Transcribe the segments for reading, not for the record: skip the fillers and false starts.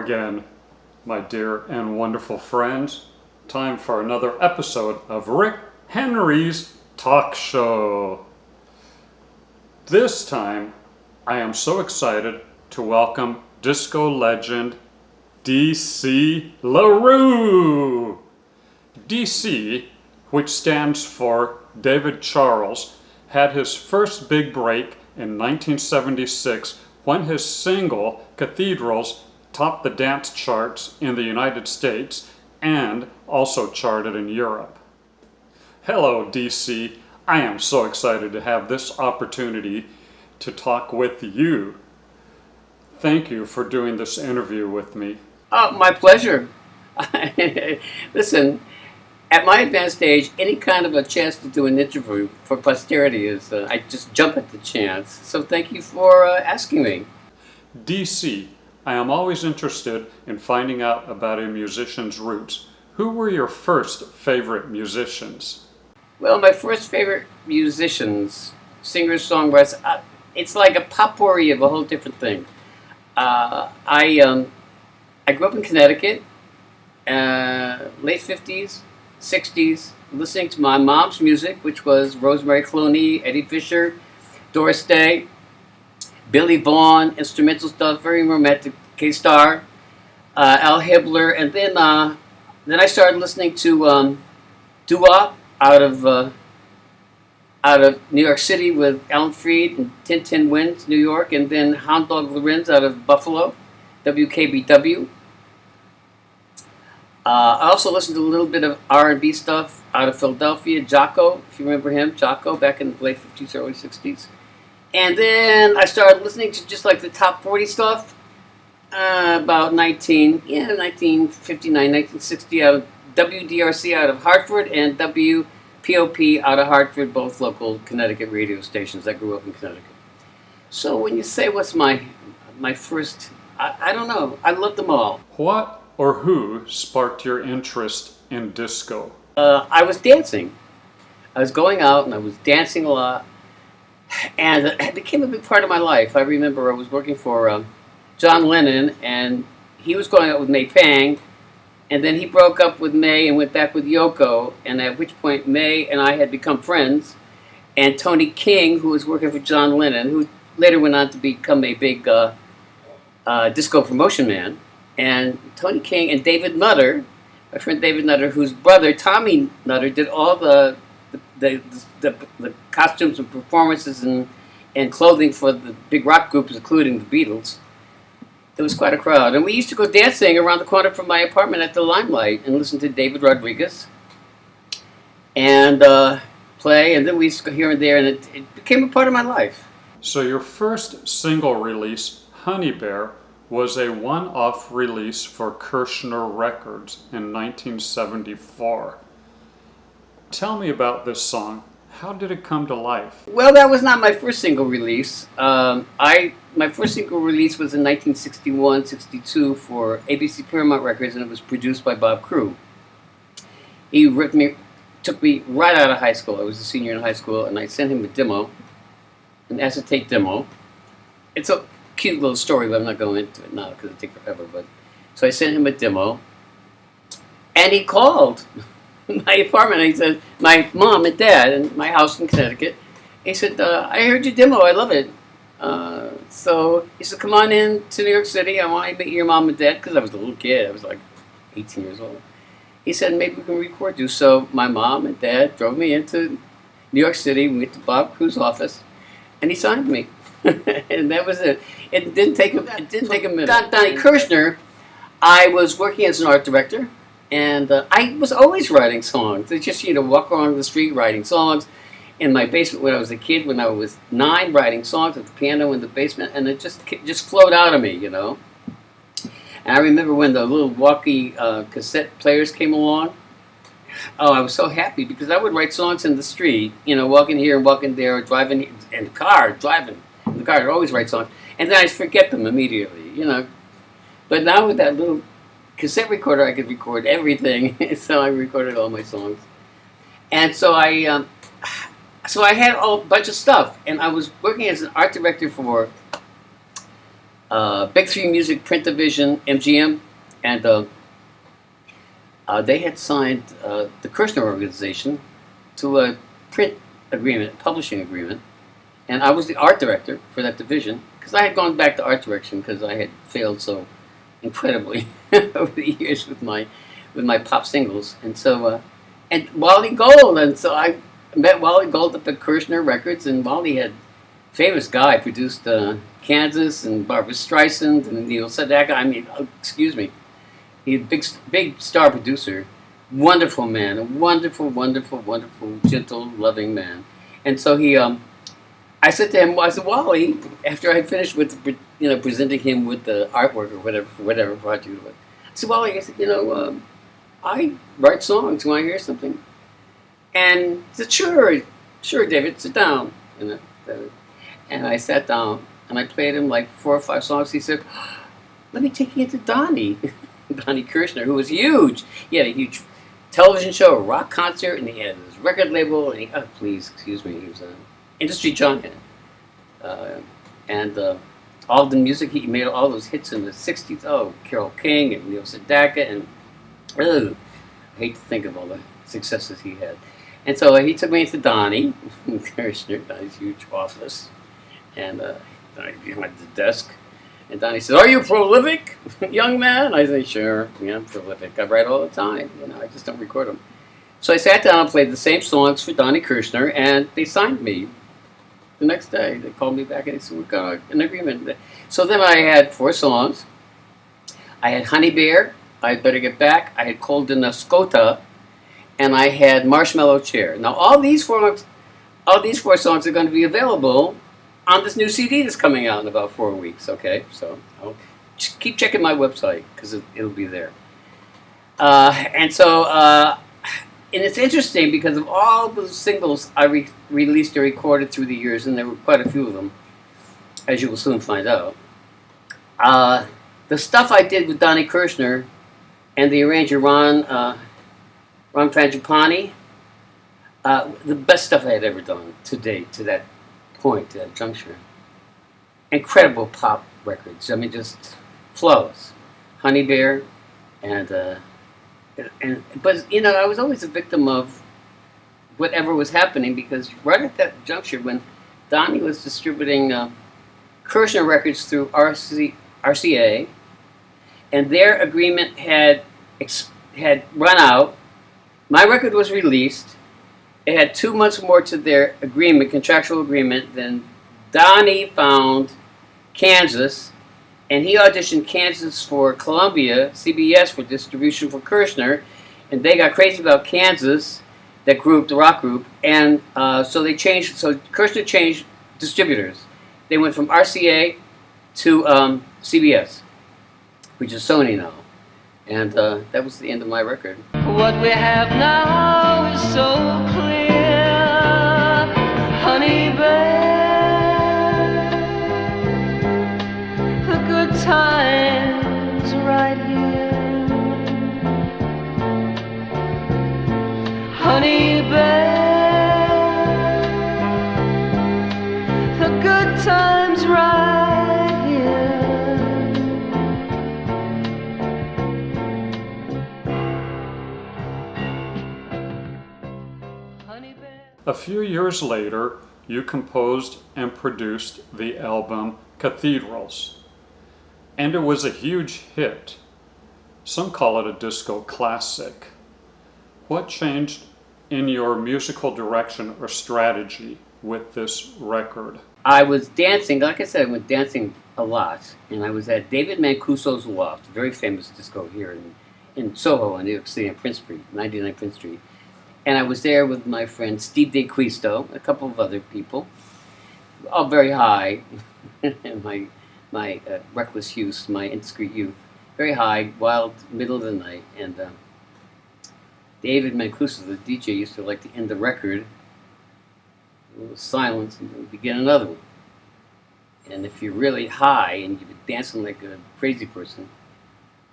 again, my dear and wonderful friends. Time for another episode of Rick Henry's Talk Show. This time, I am so excited to welcome disco legend D.C. LaRue. D.C., which stands for David Charles, had his first big break in 1976 when his single, Cathedrals, topped the dance charts in the United States and also charted in Europe. Hello, DC. I am so excited to have this opportunity to talk with you. Thank you for doing this interview with me. Oh, my pleasure. Listen, at my advanced age, any kind of a chance to do an interview for posterity is, I just jump at the chance. So thank you for asking me. DC, I am always interested in finding out about a musician's roots. Who were your first favorite musicians? Well, my first favorite musicians, singers, songwriters, it's like a potpourri of a whole different thing. I grew up in Connecticut, late 50s, 60s, listening to my mom's music, which was Rosemary Clooney, Eddie Fisher, Doris Day, Billy Vaughn, instrumental stuff, very romantic, K-Star, Al Hibbler, and then I started listening to doo-wop out of New York City with Alan Freed and Tin Tin Winds, New York, and then Hound Dog Lorenz out of Buffalo, WKBW. I also listened to a little bit of R&B stuff out of Philadelphia, Jocko, if you remember him, Jocko, back in the late 50s, early 60s. And then I started listening to just like the top 40 stuff about 1959, 1960 out of WDRC out of Hartford and WPOP out of Hartford, both local Connecticut radio stations. I grew up in Connecticut. So when you say what's my first, I don't know. I love them all. What or who sparked your interest in disco? I was dancing. I was going out and I was dancing a lot. And it became a big part of my life. I remember I was working for John Lennon, and he was going out with May Pang, and then he broke up with May and went back with Yoko, and at which point May and I had become friends. And Tony King, who was working for John Lennon, who later went on to become a big disco promotion man, and Tony King and David Nutter, my friend David Nutter, whose brother Tommy Nutter did all the costumes and performances and clothing for the big rock groups, including the Beatles. There was quite a crowd. And we used to go dancing around the corner from my apartment at the Limelight and listen to David Rodriguez and play. And then we used to go here and there, and it became a part of my life. So your first single release, Honey Bear, was a one-off release for Kirshner Records in 1974. Tell me about this song. How did it come to life? Well, that was not my first single release. My first single release was in 1961-62 for ABC Paramount Records, and it was produced by Bob Crew. He took me right out of high school. I was a senior in high school, and I sent him a demo, an acetate demo. It's a cute little story, but I'm not going into it now because it takes forever. So I sent him a demo, and he called my apartment. And he said, my mom and dad and my house in Connecticut. He said, I heard your demo. I love it. So he said, come on in to New York City. I want to meet your mom and dad, because I was a little kid. I was like 18 years old. He said, maybe we can record you. So my mom and dad drove me into New York City. We went to Bob Crew's office, and he signed me. And that was it. It didn't take a minute. Donnie Kirshner, I was working as an art director, and I was always writing songs. It's just, walk around the street writing songs. In my basement when I was a kid, when I was 9, writing songs at the piano in the basement, and it just flowed out of me, And I remember when the little walkie cassette players came along. Oh, I was so happy because I would write songs in the street, walking here and walking there, driving in the car, I'd always write songs, and then I'd forget them immediately, But now with that little cassette recorder, I could record everything, so I recorded all my songs. And so I had a bunch of stuff, and I was working as an art director for Big Three Music Print Division, MGM, and they had signed the Kirshner organization to a print agreement, publishing agreement, and I was the art director for that division because I had gone back to art direction because I had failed so incredibly over the years with my pop singles, and so and Wally Gold, and so I met Wally Gold up at Kirshner Records, and Wally had famous guy produced Kansas and Barbra Streisand and Neil Sedaka. I mean, excuse me, he big star producer, wonderful man, a wonderful, wonderful, wonderful, gentle, loving man, and so he I said to him, I said, Wally, after I had finished with, presenting him with the artwork or whatever project it was, I said, Wally, I said, I write songs. You want to hear something? And he said, sure, David, sit down. And I sat down and I played him like 4 or 5 songs. He said, let me take you to Donnie, Donnie Kirshner, who was huge. He had a huge television show, a rock concert, and he had his record label. And he was an industry giant. And all the music, he made all those hits in the 60s. Oh, Carole King and Neil Sedaka. And I hate to think of all the successes he had. And so he took me into Donnie Kirshner, Donnie's huge office. And Donnie behind the desk. And Donnie said, are you prolific, young man? I said, sure, yeah, I'm prolific. I write all the time. I just don't record them. So I sat down and played the same songs for Donnie Kirshner, and they signed me. The next day, they called me back and they said, we've got an agreement. So then I had 4 songs. I had Honey Bear, I Had Better Get Back, I had Cold in Skota, and I had Marshmallow Chair. Now, all these 4 songs are going to be available on this new CD that's coming out in about 4 weeks, okay? So I'll keep checking my website because it'll be there. And it's interesting because of all the singles I released or recorded through the years, and there were quite a few of them, as you will soon find out. The stuff I did with Donnie Kirshner and the arranger Ron Frangipani, the best stuff I had ever done to date, to that point, to that juncture. Incredible pop records. I mean, just flawless. Honey Bear, but I was always a victim of whatever was happening because right at that juncture when Donnie was distributing Kirshner records through RCA, and their agreement had run out. My record was released. It had 2 months more to their contractual agreement. Then Donnie found Kansas, and he auditioned Kansas for Columbia, CBS, for distribution for Kirshner, and they got crazy about Kansas, that group, the rock group, and so Kirshner changed distributors. They went from RCA to CBS, which is Sony now, and that was the end of my record. What we have now is so clear, honey bear, the good times right here, honey bear, the good times right here. A few years later, you composed and produced the album Cathedrals, and it was a huge hit. Some call it a disco classic. What changed in your musical direction or strategy with this record? I was dancing, like I said, I went dancing a lot, and I was at David Mancuso's Loft, very famous disco here in Soho, in New York City, on Prince Street, 99 Prince Street. And I was there with my friend Steve DeQuisto, a couple of other people, all very high, my reckless youth, my indiscreet youth, very high, wild, middle of the night. And David Mancuso, the DJ, used to like to end the record, a little silence, and begin another one. And if you're really high and you've been dancing like a crazy person,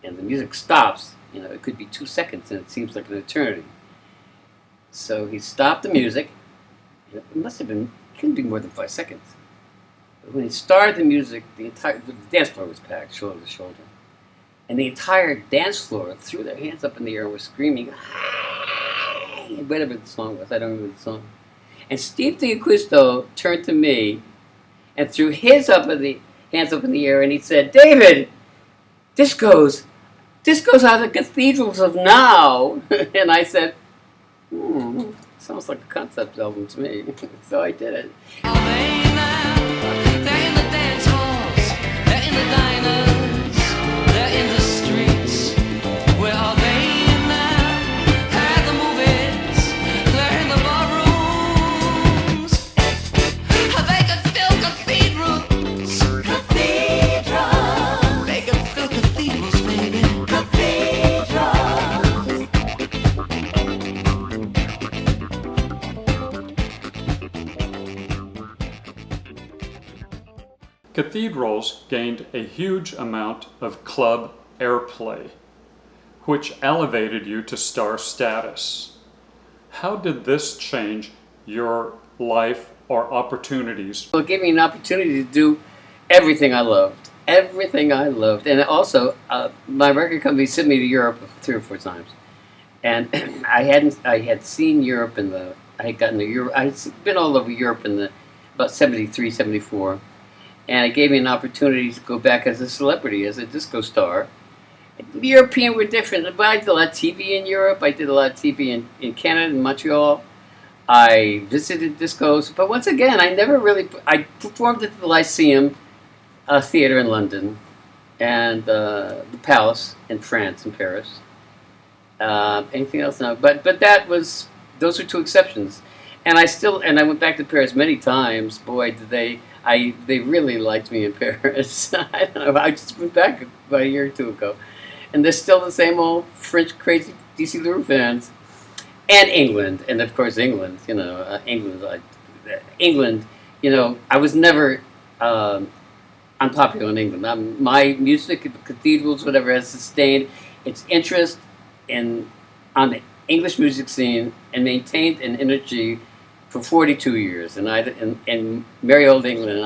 and the music stops, it could be 2 seconds, and it seems like an eternity. So he stopped the music. It couldn't be more than 5 seconds. When he started the music, the dance floor was packed, shoulder to shoulder. And the entire dance floor threw their hands up in the air and were screaming, "Hey!" Whatever the song was, I don't remember the song. And Steve D'Acquisto turned to me and threw his hands up in the air, and he said, "David, this goes out of the cathedrals of now." And I said, sounds like a concept album to me. So I did it. They're in the dance halls, they're in the diners, they're in the streets. Where are they now? They're at the movies, they're in the barrooms. They could fill cathedrals. Cathedrals. They could fill cathedrals, baby. Cathedrals gained a huge amount of club airplay, which elevated you to star status. How did this change your life or opportunities? Well, it gave me an opportunity to do everything I loved. And also, my record company sent me to Europe 3 or 4 times. And I had seen Europe I had been all over Europe in about 73, 74. And it gave me an opportunity to go back as a celebrity, as a disco star. The European were different, but I did a lot of TV in Europe. I did a lot of TV in Canada, in Montreal. I visited discos, but once again, I performed at the Lyceum Theatre in London, and the Palace in France, in Paris. Anything else? No, but those are 2 exceptions. And I went back to Paris many times. Boy, did they really liked me in Paris. I don't know. I just went back about a year or 2 ago, and they're still the same old French crazy D.C. LaRue fans. And England, and of course England. England. I was never unpopular in England. My music, cathedrals, whatever, has sustained its interest on the English music scene and maintained an energy for 42 years, and merry old England, and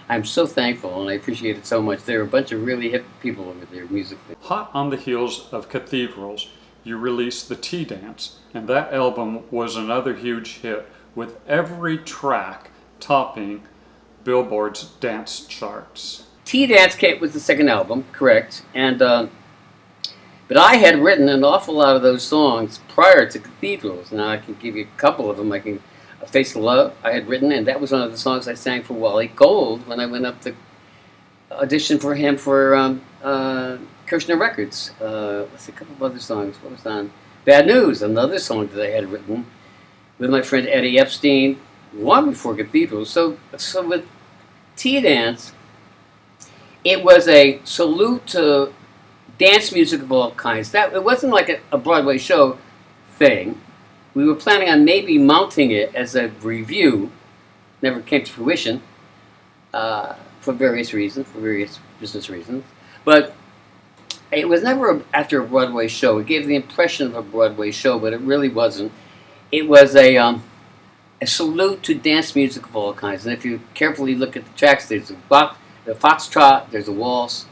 I'm so thankful, and I appreciate it so much. There are a bunch of really hip people over there musically. Hot on the heels of Cathedrals, you released the T-Dance, and that album was another huge hit, with every track topping Billboard's dance charts. T-Dance was the second album, correct, and but I had written an awful lot of those songs prior to Cathedrals. Now I can give you a couple of them. A Face of Love I had written, and that was one of the songs I sang for Wally Gold when I went up to audition for him for Kirshner Records. Let's see, a couple of other songs. What was on? Bad News, another song that I had written with my friend Eddie Epstein long before Cathedrals. So with T-Dance, it was a salute to dance music of all kinds. It wasn't like a Broadway show thing. We were planning on maybe mounting it as a review. Never came to fruition for various business reasons. But it was never after a Broadway show. It gave the impression of a Broadway show, but it really wasn't. It was a salute to dance music of all kinds. And if you carefully look at the tracks, there's the foxtrot, there's a waltz,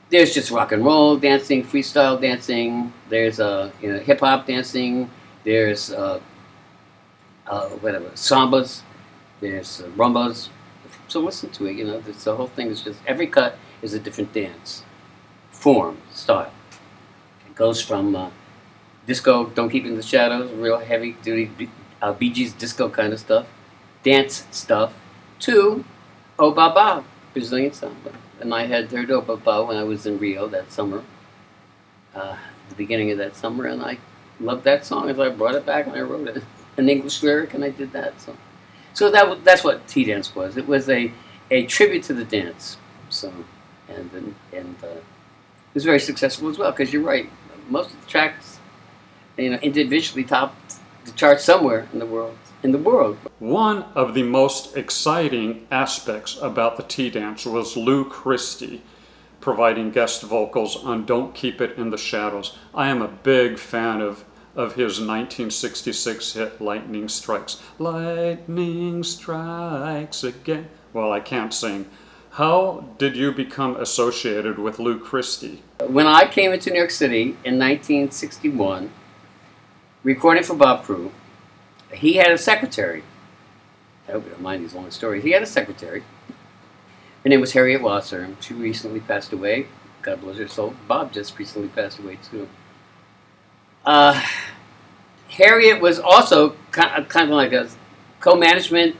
there's just rock and roll dancing, freestyle dancing, there's hip hop dancing, there's sambas, there's rumbas. So listen to it. The whole thing is just every cut is a different dance form, style. It goes from disco, Don't Keep in the Shadows, real heavy duty Bee Gees disco kind of stuff, dance stuff, to Oh Ba Ba, Brazilian samba. And I had heard Oh Ba Ba when I was in Rio that summer, the beginning of that summer, and I loved that song, and so I brought it back and I wrote it, an English lyric, and I did that. So that's what T-Dance was. It was a tribute to the dance. So and it was very successful as well, because you're right, most of the tracks, individually topped the charts somewhere in the world. One of the most exciting aspects about the T-Dance was Lou Christie providing guest vocals on Don't Keep It in the Shadows. I am a big fan of of his 1966 hit Lightning Strikes. Lightning strikes again. Well, I can't sing. How did you become associated with Lou Christie? When I came into New York City in 1961, recording for Bob Crew, he had a secretary. I hope you don't mind these long stories. He had a secretary. Her name was Harriet Wasser. She recently passed away. God bless her soul. Bob just recently passed away too. Harriet was also kind of like a co-management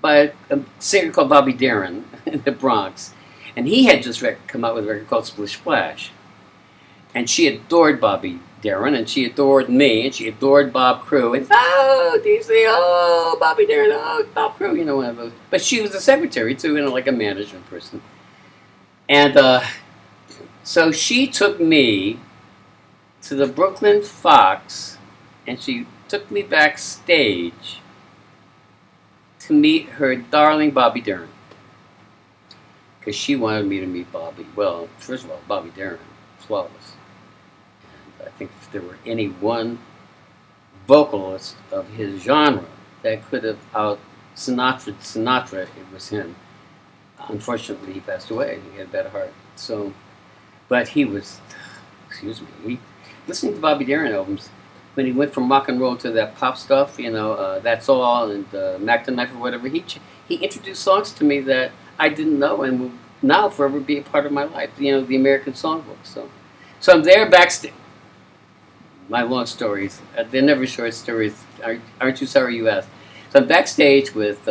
by a singer called Bobby Darin in the Bronx. And he had just come out with a record called Splish Splash. And she adored Bobby Darin, and she adored me, and she adored Bob Crew. And, oh, D.C., oh, Bobby Darin, oh, Bob Crew, you know, one of those. But she was a secretary, too, you know, like a management person. And so she took me to the Brooklyn Fox, and she took me backstage to meet her darling Bobby Darin. Because she wanted me to meet Bobby. Well, first of all, Bobby Darin, flawless. And I think if there were any one vocalist of his genre that could have out Sinatra, it was him. Unfortunately, he passed away. He had a bad heart. So, but he was, listening to Bobby Darin albums, when he went from rock and roll to that pop stuff, you know, That's All and Mac the Knife or whatever, he introduced songs to me that I didn't know and will now forever be a part of my life, you know, the American Songbook. So I'm there backstage. My long stories, they're never short stories. Aren't you sorry you asked? So I'm backstage with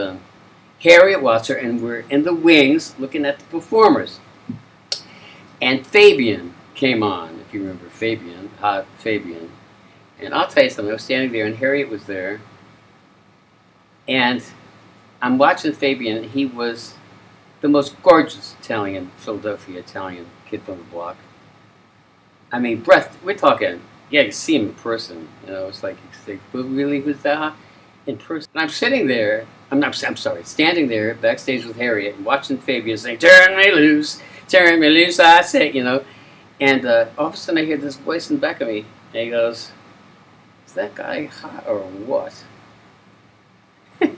Harriet Wasser, and we're in the wings looking at the performers. And Fabian came on, if you remember Fabian, hot Fabian. And I'll tell you something, I was standing there and Harriet was there. And I'm watching Fabian, and he was the most gorgeous Philadelphia Italian kid from the block. I mean, we're talking, yeah, you see him in person. You know, it's like, but really, who's that hot? In person. And I'm sitting there, standing there backstage with Harriet and watching Fabian say, turn me loose, I say, you know. And all of a sudden I hear this voice in the back of me, and he goes, is that guy hot or what? I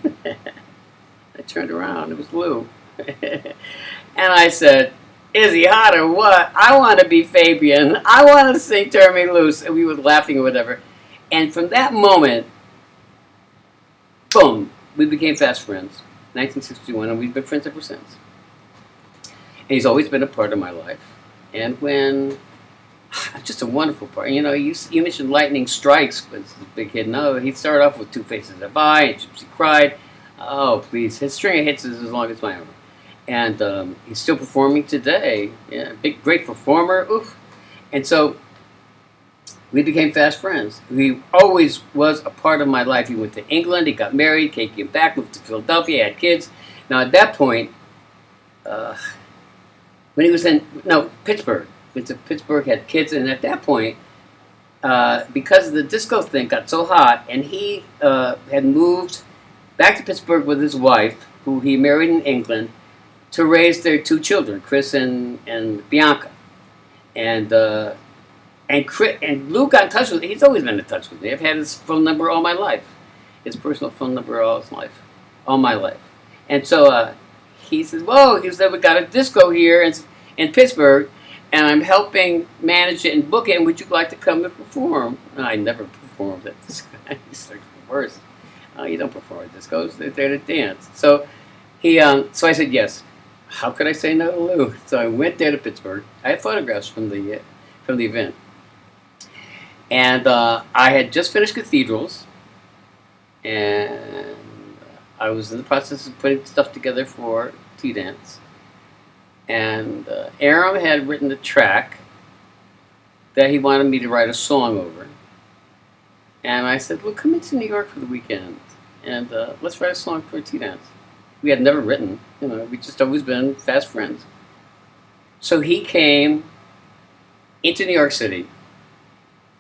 turned around, it was Lou. And I said, is he hot or what? I want to be Fabian. I want to sing Turn Me Loose. And we were laughing or whatever. And from that moment, boom, we became fast friends. 1961, and we've been friends ever since. And he's always been a part of my life. And when, just a wonderful part. You know, you mentioned Lightning Strikes was the big hit. No, he started off with Two Faces That Buy and Gypsy Cried. Oh, please. His string of hits is as long as my own. And he's still performing today. Yeah, big, great performer. Oof. And so we became fast friends. He always was a part of my life. He went to England, he got married, came back, moved to Philadelphia, had kids. Now at that point, when he was in Pittsburgh, went to Pittsburgh, had kids, and at that point, because the disco thing got so hot, and he had moved back to Pittsburgh with his wife, who he married in England, to raise their two children, Chris and Bianca. And Lou got in touch with me. He's always been in touch with me. I've had his phone number all my life. His personal phone number all my life. And so he says, whoa, we got a disco here in Pittsburgh, and I'm helping manage it and book it, and would you like to come and perform? And I never performed at disco. He's like, the worst. Oh, you don't perform at discos. They're there to dance. So so I said yes. How could I say no to Lou? So I went there to Pittsburgh. I had photographs from the event. And I had just finished Cathedrals, and I was in the process of putting stuff together for T-Dance. And Aram had written a track that he wanted me to write a song over. And I said, well, come into New York for the weekend, and let's write a song for T-Dance. We had never written, you know, we just always been fast friends. So he came into New York City,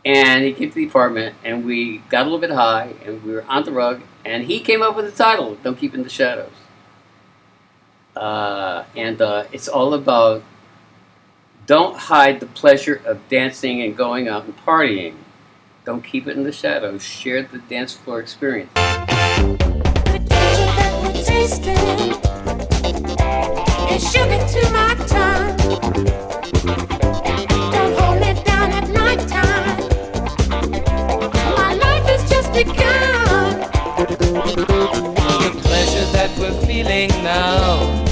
and he came to the apartment, and we got a little bit high, and we were on the rug, and he came up with the title, Don't Keep in the Shadows. It's all about don't hide the pleasure of dancing and going out and partying. Don't keep it in the shadows. Share the dance floor experience. The danger that we're tasting is sugar to my tongue. Don't hold it down at nighttime. My life has just begun. The pleasure that we're feeling now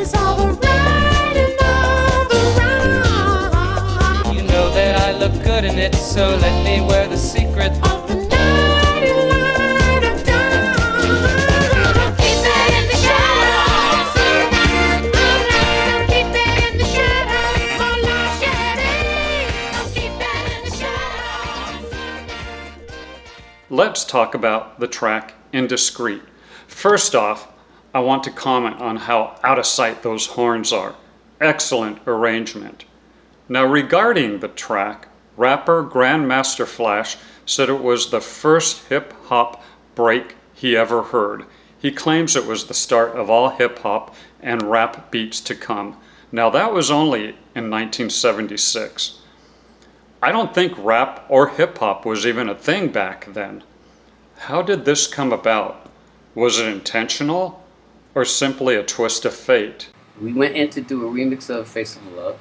Is all the right and all the wrong. You know that I look good in it, so let me wear the secret. Of the night and light of dawn. Keep it in the shadows. Keep it in the shadows. For life shedding. Keep it in the shadows. Let's talk about the track Indiscreet. First off, I want to comment on how out of sight those horns are. Excellent arrangement. Now, regarding the track, rapper Grandmaster Flash said it was the first hip-hop break he ever heard. He claims it was the start of all hip-hop and rap beats to come. Now, that was only in 1976. I don't think rap or hip-hop was even a thing back then. How did this come about? Was it intentional or simply a twist of fate? We went in to do a remix of Face of Love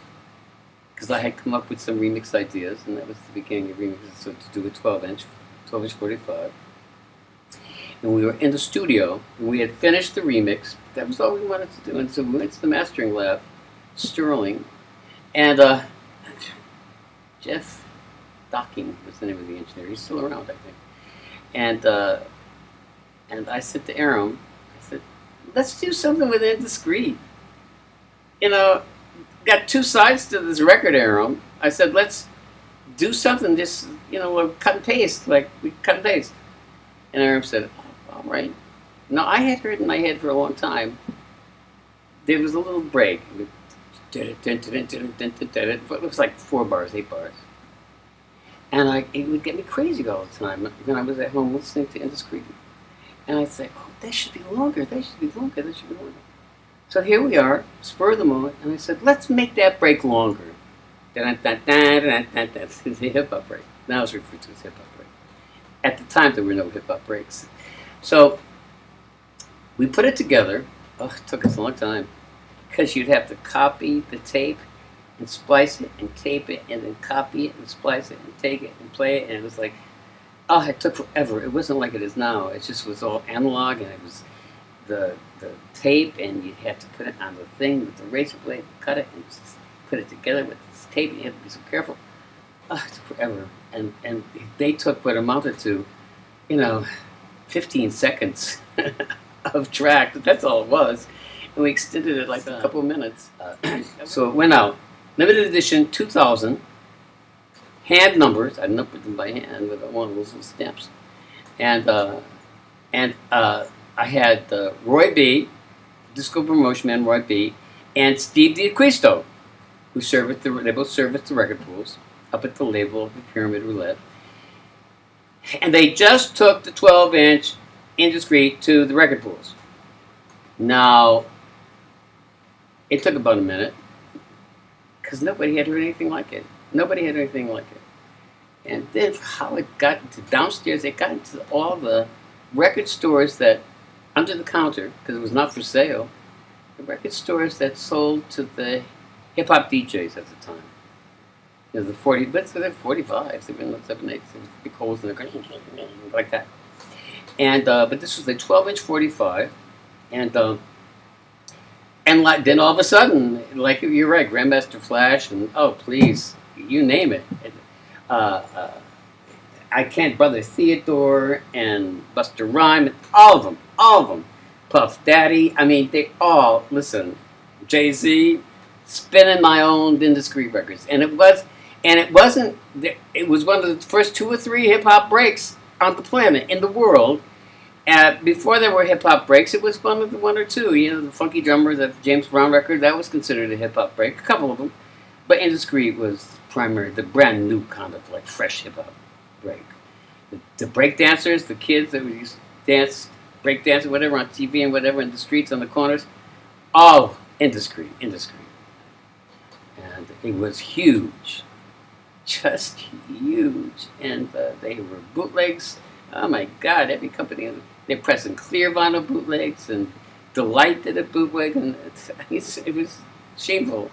because I had come up with some remix ideas, and that was the beginning of remixes, so to do a 12-inch 45. And we were in the studio, and we had finished the remix. That was all we wanted to do. And so we went to the mastering lab, Sterling, and Jeff Docking was the name of the engineer. He's still around, I think. And I said to Aram, I said, let's do something with Indiscreet. You know, got two sides to this record, Aram. I said, let's do something, just, cut and paste, like we cut and paste. And Aram said, oh, all right. Now, I had heard in my head for a long time, there was a little break. It was like 4 bars, 8 bars. And it would get me crazy all the time when I was at home listening to Indiscreet. And I'd say, oh, that should be longer, that should be longer, that should be longer. So here we are, spur of the moment, and I said, let's make that break longer. That's the hip-hop break. Now it's referred to as hip-hop break. At the time, there were no hip-hop breaks. So we put it together. Oh, it took us a long time. Because you'd have to copy the tape and splice it and tape it and then copy it and splice it and take it and play it. And it was like, oh, it took forever. It wasn't like it is now. It just was all analog, and it was the tape, and you'd have to put it on the thing with the razor blade, cut it, and just put it together with this tape. You have to be so careful. Oh, it took forever. And they took what amounted to, 15 seconds of track. That's all it was. And we extended it like a couple of minutes. So it went out. Limited edition 2000. Hand numbers. I numbered them by hand with one of those little stamps. And I had Roy B., disco promotion man Roy B., and Steve D'Acquisto, who they both serviced the record pools up at the label of the Pyramid Roulette. And they just took the 12-inch Indiscreet to the record pools. Now, it took about a minute, because nobody had heard anything like it. Nobody had anything like it. And then how it got into downstairs, it got into all the record stores that, under the counter, because it was not for sale, the record stores that sold to the hip-hop DJs at the time. The 45s, they were in the 7/8s, big holes in the like that. And but this was a 12-inch 45, and then all of a sudden, like you're right, Grandmaster Flash, and oh please, you name it. I Can't Brother Theodore and Buster Rhyme, all of them. Puff Daddy, I mean, they all, listen, Jay-Z, spinning my own Indiscreet records. And it was one of the first 2 or 3 hip-hop breaks on the planet, in the world. Before there were hip-hop breaks, it was one or two. The Funky Drummer, the James Brown record, that was considered a hip-hop break, a couple of them. But Indiscreet was primary, the brand new kind of like fresh hip-hop break. The break dancers, the kids that used to dance, break dance or whatever on TV and whatever in the streets, on the corners, all Indiscreet. And it was huge. just huge, and they were bootlegs. Oh my God! Every company, they're pressing clear vinyl bootlegs, and Delight did a bootleg, and it was shameful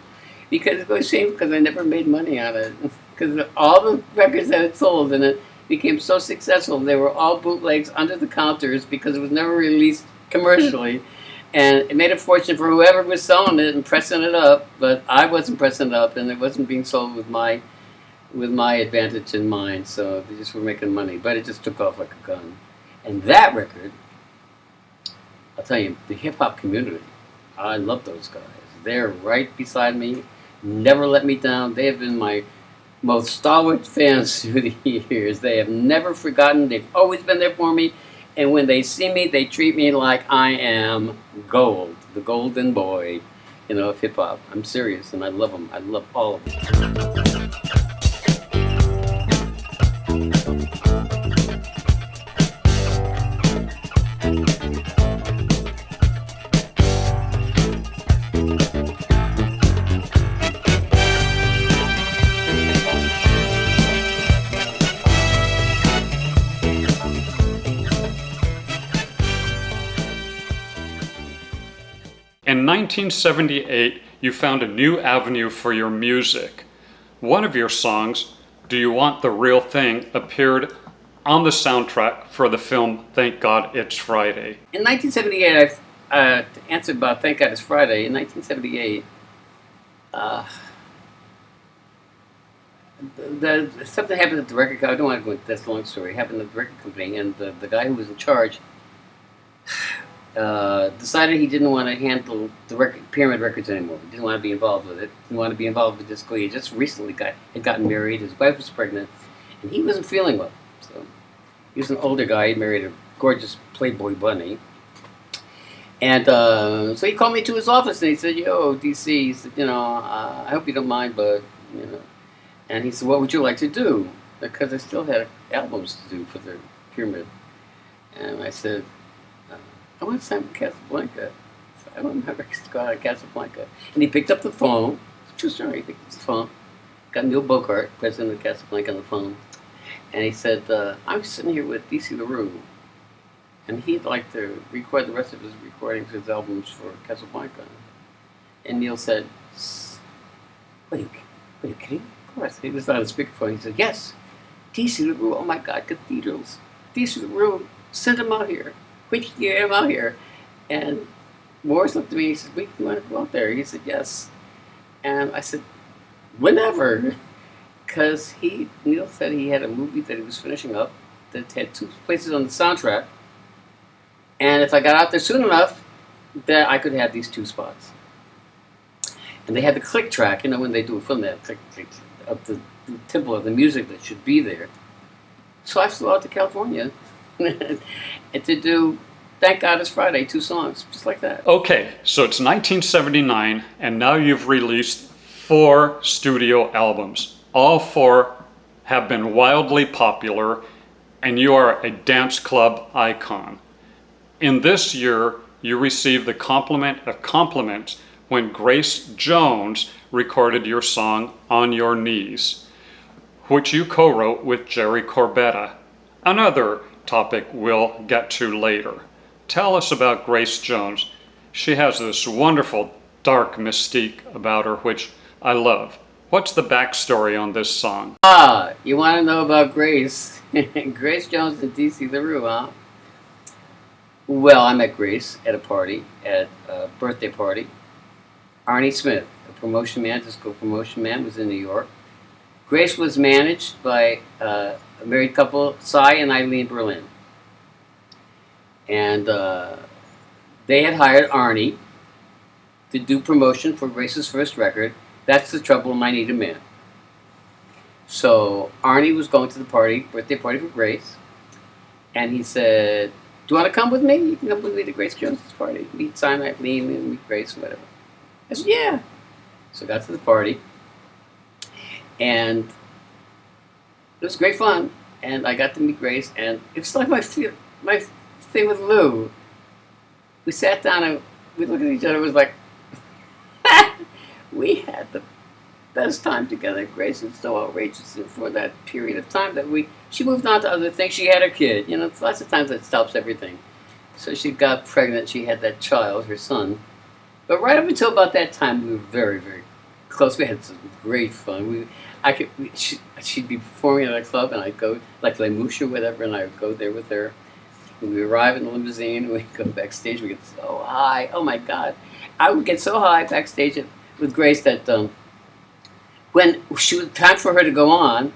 because it was shameful because I never made money on it because all the records that it sold and it became so successful. They were all bootlegs under the counters because it was never released commercially, and it made a fortune for whoever was selling it and pressing it up. But I wasn't pressing it up, and it wasn't being sold with my advantage in mind. So they just were making money, but it just took off like a gun. And that record, I'll tell you, the hip hop community, I love those guys. They're right beside me, never let me down. They have been my most stalwart fans through the years. They have never forgotten. They've always been there for me. And when they see me, they treat me like I am gold, the golden boy, of hip hop. I'm serious, and I love them. I love all of them. In 1978, you found a new avenue for your music. One of your songs, Do You Want the Real Thing, appeared on the soundtrack for the film Thank God It's Friday. In 1978, to answer about Thank God It's Friday, in 1978, something happened at the record company. I don't want to go into this long story. It happened at the record company, and the guy who was in charge decided he didn't want to handle the Pyramid Records anymore. He didn't want to be involved with it. He didn't want to be involved with disco. He just recently had gotten married. His wife was pregnant, and he wasn't feeling well. So he was an older guy. He married a gorgeous Playboy bunny. And so he called me to his office, and he said, "Yo, D.C., he said, I hope you don't mind, but, And he said, what would you like to do? Because I still had albums to do for the Pyramid. And I said, I want to sign with Casablanca. So I want my records to go out of Casablanca. And he picked up the phone. True story. He picked up the phone. Got Neil Bogart, president of Casablanca, on the phone. And he said, I'm sitting here with D.C. LaRue. And he'd like to record the rest of his recordings, his albums for Casablanca. And Neil said, What are you kidding? Of course. He was on a speakerphone. He said, yes, D.C. LaRue, oh my God, cathedrals. D.C. LaRue, send him out here. We can get him out here. And Morris looked at me, he said, we want to go out there. He said, yes. And I said, whenever. Because Neil said he had a movie that he was finishing up that had 2 places on the soundtrack. And if I got out there soon enough, that I could have these 2 spots. And they had the click track, when they do a film, that click of the tempo of the music that should be there. So I flew out to California and to do Thank God It's Friday, 2 songs, just like that. Okay, so it's 1979, and now you've released 4 studio albums. All 4 have been wildly popular, and you are a dance club icon. In this year, you received the compliment of compliments when Grace Jones recorded your song On Your Knees, which you co-wrote with Jerry Corbetta, another topic we'll get to later. Tell us about Grace Jones. She has this wonderful dark mystique about her, which I love. What's the backstory on this song? You want to know about Grace? Grace Jones and D.C. LaRue, huh? Well, I met Grace at a birthday party. Arnie Smith, a promotion man, disco promotion man, was in New York. Grace was managed by a married couple, Cy and Eileen Berlin. And they had hired Arnie to do promotion for Grace's first record, That's the Trouble, I Need a Man. So Arnie was going to the birthday party for Grace, and he said, do you want to come with me? You can come with me to Grace Jones' party. Meet Cy and Eileen and meet Grace and whatever. I said, yeah. So I got to the party, and it was great fun. And I got to meet Grace, and it's like my thing with Lou. We sat down and we looked at each other. It was like we had the best time together. Grace was so outrageous for that period of time that she moved on to other things. She had her kid. You know, lots of times that stops everything. So she got pregnant. She had that child, her son. But right up until about that time, we were very, very close. We had some great fun. She'd be performing at a club, and I'd go, like Les Mouches or whatever, and I would go there with her. When we arrive in the limousine, we go backstage, we get so high. Oh my God. I would get so high backstage with Grace that when she was time for her to go on,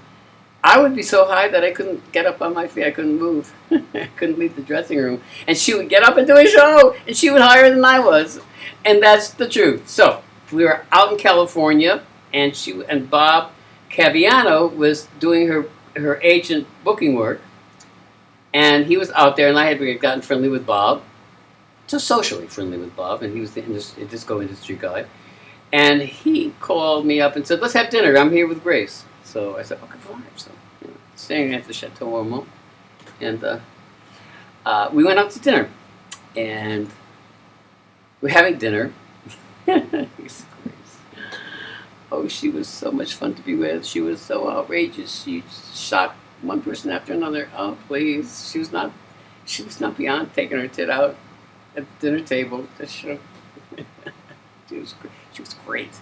I would be so high that I couldn't get up on my feet. I couldn't move. I couldn't leave the dressing room. And she would get up and do a show, and she was higher than I was. And that's the truth. So we were out in California, and Bob Caviano was doing her agent booking work. And he was out there, and I had gotten friendly with Bob, just socially friendly with Bob, and he was the disco industry guy. And he called me up and said, "Let's have dinner. I'm here with Grace." So I said, "Okay, fine." So, staying at the Chateau Marmont, and we went out to dinner, and we're having dinner. Grace. Oh, she was so much fun to be with. She was so outrageous. She shocked one person after another. Oh, please. She was not beyond taking her tit out at the dinner table. She was great.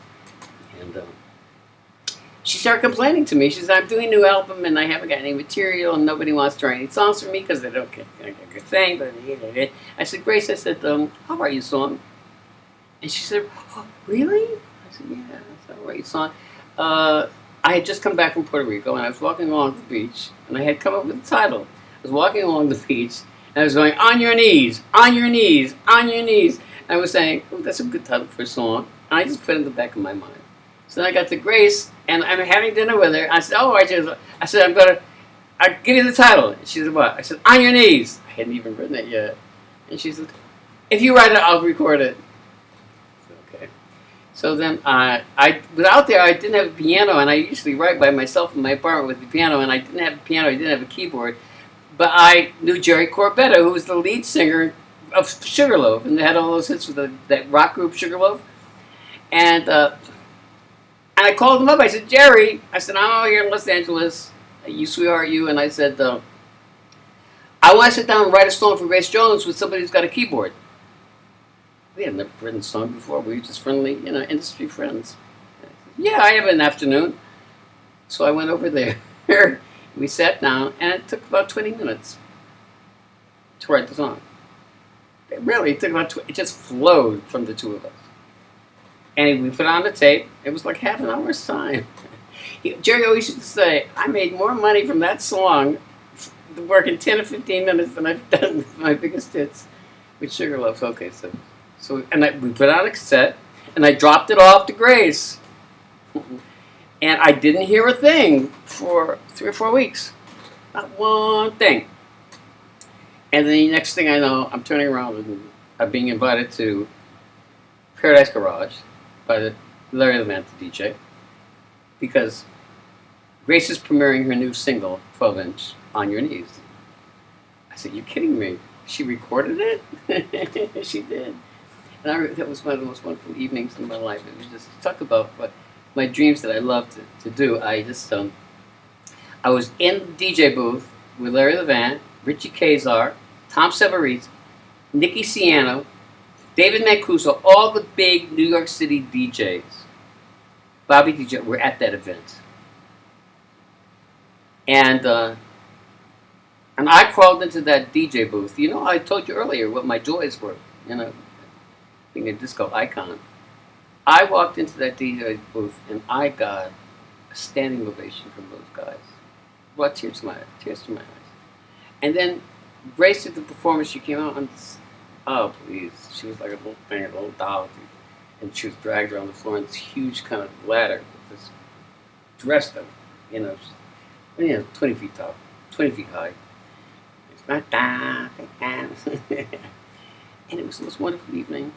And she started complaining to me. She said, "I'm doing a new album and I haven't got any material and nobody wants to write any songs for me because they don't get a good thing." I said, "Grace," I said, "I'll write you a song." And she said, "Oh, really?" I said, "Yeah, I'll write you a song." I had just come back from Puerto Rico, and I was walking along the beach, and I had come up with the title. I was walking along the beach, and I was going, "On your knees, on your knees, on your knees." And I was saying, "Oh, that's a good title for a song." And I just put it in the back of my mind. So then I got to Grace, and I'm having dinner with her. I said, I'll give you the title. And she said, "What?" I said, "On your knees." I hadn't even written it yet. And she said, "If you write it, I'll record it." Okay. So then I was out there. I didn't have a piano, and I usually write by myself in my apartment with the piano, and I didn't have a piano. I didn't have a keyboard. But I knew Jerry Corbetta, who was the lead singer of Sugarloaf, and they had all those hits with that rock group Sugarloaf. And I called him up. I said, "Jerry," I said, "I'm out here in Los Angeles. You sweetheart, you." And I said, "I want to sit down and write a song for Grace Jones with somebody who's got a keyboard." We had never written a song before. We were just friendly, industry friends. I said, "Yeah, I have an afternoon." So I went over there. We sat down, and it took about 20 minutes to write the song. It took about it just flowed from the two of us. And we put on the tape. It was like half an hour's time. Jerry always used to say, "I made more money from that song working 10 or 15 minutes than I've done with my biggest hits with Sugarloaf." Okay, we put on a cassette, and I dropped it off to Grace. And I didn't hear a thing for 3 or 4 weeks. Not one thing. And then the next thing I know, I'm turning around and I'm being invited to Paradise Garage by Larry Levant, the DJ, because Grace is premiering her new single, 12-inch, "On Your Knees." I said, "You're kidding me. She recorded it?" She did. And that was one of the most wonderful evenings in my life. It was just talk about my dreams that I love to do. I was in the DJ booth with Larry Levant, Richie Kazar, Tom Severese, Nicky Siano, David Mancuso, all the big New York City DJs. Bobby DJ were at that event. And I crawled into that DJ booth. I told you earlier what my joys were, being a disco icon. I walked into that DJ booth, and I got a standing ovation from those guys. Brought tears to my eyes. And then Grace did the performance. She came out and, oh please, she was like a little thing, a little doll, and she was dragged around the floor on this huge kind of ladder with this dress that, 20 feet tall, 20 feet high. And it was the most wonderful evening.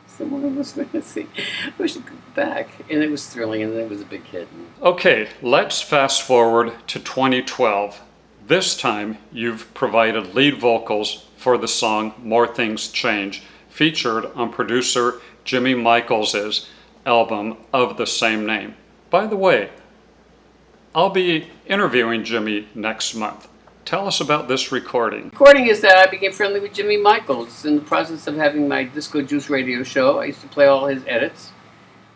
Someone was going to see. I wish I could go back. And it was thrilling, and it was a big hit. Okay, let's fast forward to 2012. This time, you've provided lead vocals for the song More Things Change, featured on producer Jimmy Michaels' album of the same name. By the way, I'll be interviewing Jimmy next month. Tell us about this recording. Recording is that I became friendly with Jimmy Michaels in the process of having my Disco Juice radio show. I used to play all his edits.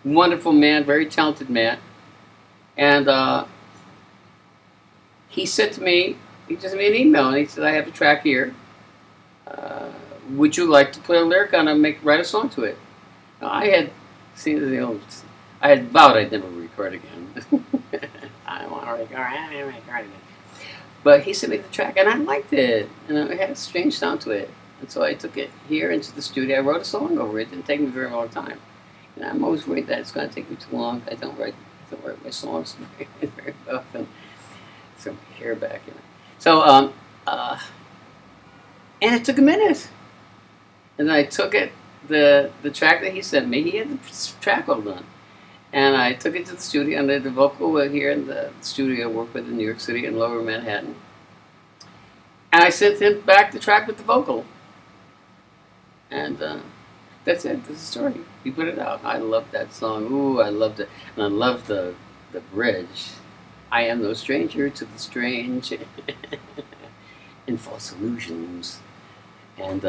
Wonderful man, very talented man. And he said to me, he just sent me an email, and he said, I have a track here. Would you like to put a lyric on and write a song to it? Now, I had I had vowed I'd never record again. I don't want to record. I don't want to record again. But he sent me the track, and I liked it. And it had a strange sound to it. And so I took it here into the studio. I wrote a song over it. It didn't take me a very long time. And I'm always worried that it's going to take me too long. I don't write my songs very often. Some hair back in it. So, and it took a minute. And I took it, the track that he sent me, he had the track all done. And I took it to the studio, and I did the vocal here in the studio I work with in New York City in Lower Manhattan. And I sent him back the track with the vocal. And that's it. That's the story. He put it out. I loved that song. Ooh, I loved it. And I loved the bridge. I am no stranger to the strange and false illusions. And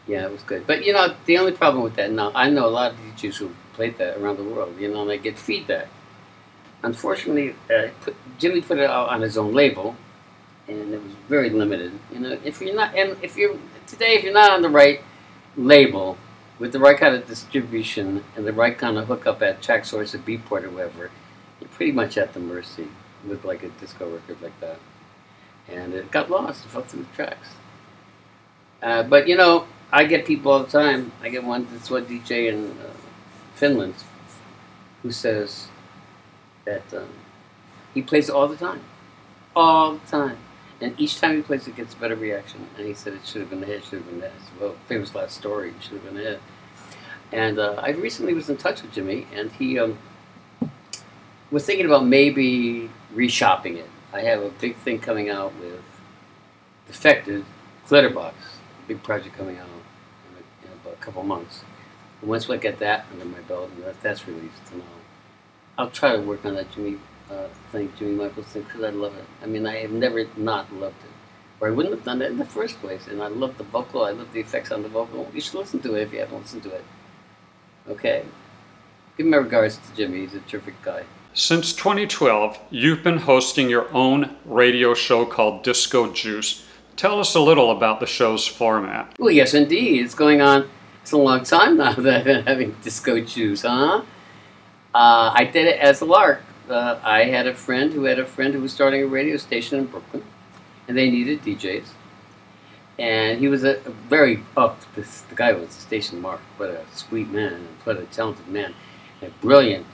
yeah, it was good. But the only problem with that now, I know a lot of DJs who played that around the world, and they get feedback. Unfortunately, Jimmy put it out on his own label, and it was very limited. If you're not on the right label with the right kind of distribution and the right kind of hookup at TrackSource or Beatport or whatever, you're pretty much at the mercy with like a disco record like that. And it got lost. It fell through the tracks. But I get people all the time. I get one DJ in Finland who says that he plays it all the time. All the time. And each time he plays it, gets a better reaction. And he said it should have been a hit, should have been a hit. Well, famous last story, it should have been a hit. And I recently was in touch with Jimmy, and he was thinking about maybe reshopping it. I have a big thing coming out with Defected Glitterbox, a big project coming out in about a couple months. And once I get that under my belt, and that's released, and I'll try to work on that Jimmy Michaels thing, because I love it. I mean, I have never not loved it. Or I wouldn't have done it in the first place. And I love the vocal, I love the effects on the vocal. You should listen to it if you haven't listened to it. Okay. Give my regards to Jimmy, he's a terrific guy. Since 2012, you've been hosting your own radio show called Disco Juice. Tell us a little about the show's format. Well, yes, indeed. It's going on. It's a long time now that I've been having Disco Juice, huh? I did it as a lark. I had a friend who was starting a radio station in Brooklyn, and they needed DJs. And he was the guy was a station mark. What a sweet man, and what a talented man, a brilliant,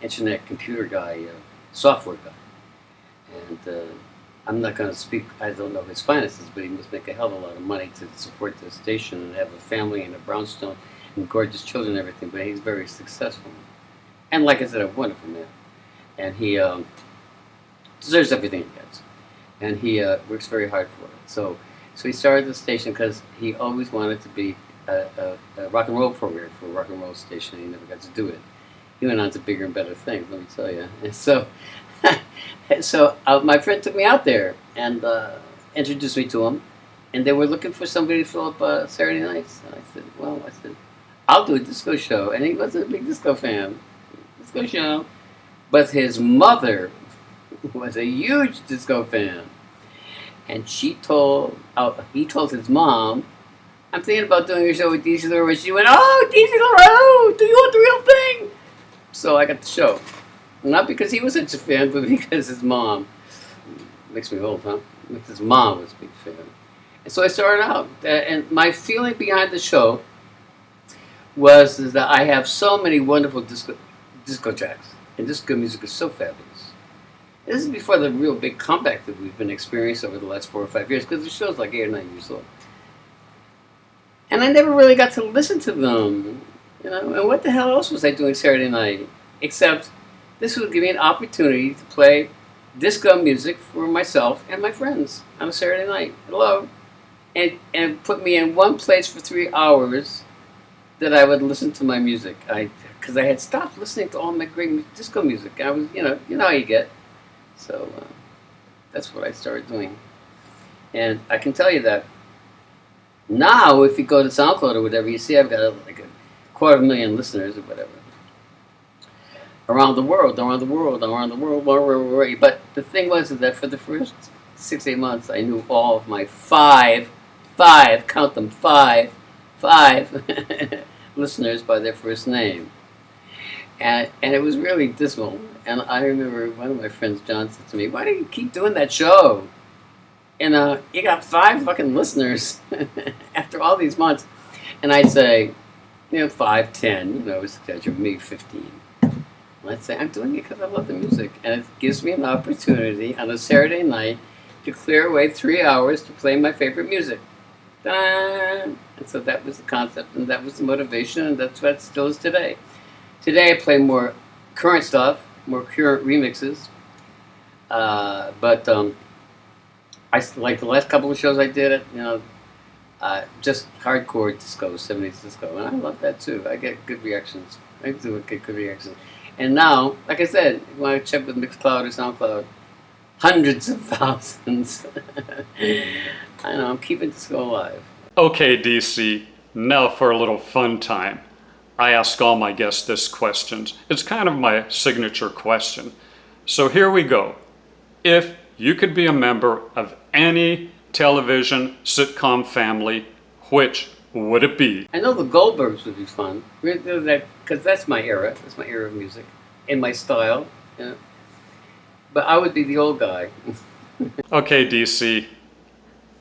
internet computer guy, software guy. And I'm not going to speak, I don't know his finances, but he must make a hell of a lot of money to support the station and have a family and a brownstone and gorgeous children and everything, but he's very successful. And like I said, a wonderful man. And he deserves everything he gets. And he works very hard for it. So he started the station because he always wanted to be a rock and roll program for a rock and roll station, and he never got to do it. He went on to bigger and better things, let me tell you. And so my friend took me out there and introduced me to him. And they were looking for somebody to fill up Saturday nights. And I said, I'll do a disco show. And he wasn't a big disco fan. Disco show. But his mother was a huge disco fan. And he told his mom, I'm thinking about doing a show with D.C. LaRue. And she went, oh, D.C. LaRue, do you want the real thing? So I got the show. Not because he was such a fan, but because his mom, makes me old, huh? Because his mom was a big fan. And so I started out. And my feeling behind the show was that I have so many wonderful disco tracks. And disco music is so fabulous. This is before the real big comeback that we've been experiencing over the last 4 or 5 years, because the show's like 8 or 9 years old. And I never really got to listen to them, And what the hell else was I doing Saturday night? Except this would give me an opportunity to play disco music for myself and my friends on a Saturday night. Hello. And put me in one place for 3 hours that I would listen to my music. Because I had stopped listening to all my great disco music. I was, you know how you get. So that's what I started doing. And I can tell you that now, if you go to SoundCloud or whatever, you see I've got like a 250,000 listeners or whatever. Around the world. But the thing was is that for the first 6-8 months, I knew all of my five, count them, five listeners by their first name. And it was really dismal. And I remember one of my friends, John, said to me, "Why do you keep doing that show? And you got 5 fucking listeners after all these months." And I'd say, 5, 10, it was maybe 15. And I'd say, "I'm doing it because I love the music. And it gives me an opportunity on a Saturday night to clear away 3 hours to play my favorite music." And so that was the concept, and that was the motivation, and that's what it still is today. Today I play more current stuff, more current remixes. But I like the last couple of shows I did, just hardcore disco, 70s disco, and I love that too. I get good reactions. I do get good reactions. And now, like I said, when I check with Mixcloud or SoundCloud, hundreds of thousands. I know, I'm keeping disco alive. Okay, DC, now for a little fun time. I ask all my guests this question. It's kind of my signature question. So here we go. If you could be a member of any television sitcom family, which would it be? I know the Goldbergs would be fun, because that's my era. That's my era of music, in my style. But I would be the old guy. Okay, DC,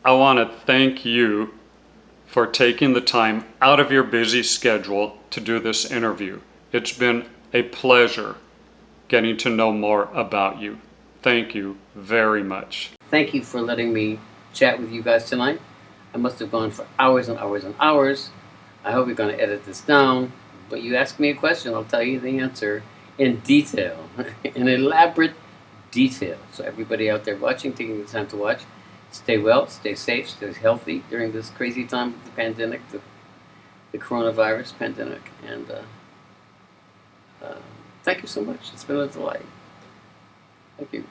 I want to thank you for taking the time out of your busy schedule to do this interview. It's been a pleasure getting to know more about you. Thank you very much. Thank you for letting me chat with you guys tonight. I must have gone for hours and hours and hours. I hope you're going to edit this down. But you ask me a question, I'll tell you the answer in detail, in elaborate detail. So everybody out there watching, taking the time to watch, stay well, stay safe, stay healthy during this crazy time of the pandemic, the coronavirus pandemic. And thank you so much. It's been a delight. Thank you.